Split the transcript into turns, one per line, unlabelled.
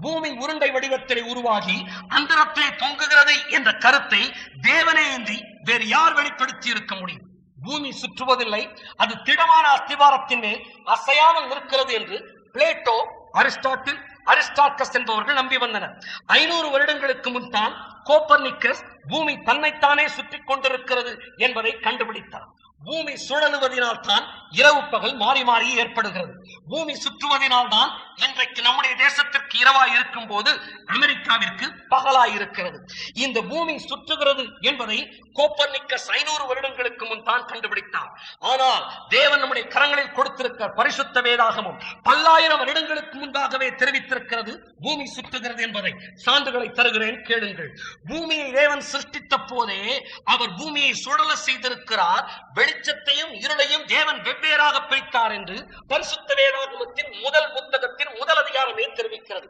பூமி உருண்டை வடிவத்திலே உருவாகி அந்தரத்திலே தொங்குகிறது என்ற கருத்தை தேவனேந்தி வேறு யார் வெளிப்படுத்தி இருக்க முடியும்? பூமி சுற்றுவதில்லை, அது திடமான அஸ்திவாரத்தின் மேல் அசையாமல் நிற்கிறது என்று பிளேட்டோ, அரிஸ்டாட்டில், அரிஸ்டார்கஸ் என்பவர்கள் நம்பி வந்தனர். 500 வருடங்களுக்கு முன் தான் கோப்பர்னிக்கஸ் பூமி தன்னைத்தானே சுற்றி கொண்டிருக்கிறது என்பதை கண்டுபிடித்தார். பூமி சுழலுவதனால் தான் இரவு பகல் மாறி மாறி ஏற்படுகிறது. பூமி சுற்றுவதனால் தான் இன்றைக்கு நம்முடைய தேசத்திற்கு இரவாய் இருக்கும் போது அமெரிக்காவிற்கு பகலாய் இருக்கிறது. இந்த பூமி சுற்றுகிறது என்பதை கோப்பர்னிக்கஸ் 500 வருடங்களுக்கு முன் தான் கண்டுபிடித்தார். ஆனால் தேவன் நம்முடைய கரங்களில் கொடுத்திருக்கிற பரிசுத்த வேதாகமும் பல்லாயிரம் வருடங்களுக்கு முன்பாகவே தெரிவித்திருக்கிறது பூமி சுற்றுகிறது என்பதை. சான்றுகளை தருகிறேன், கேளுங்கள். பூமியை தேவன் சிருஷ்டித்த போதே அவர் பூமியை சுழல செய்திருக்கிறார். வெளிச்சத்தையும் இருளையும் தேவன் வெவ்வேறாக பிரித்தார் என்று பரிசுத்த வேதாகமத்தின் முதல் புத்தகத்தின் முதல் அதிகாரமே தெரிவிக்கிறது.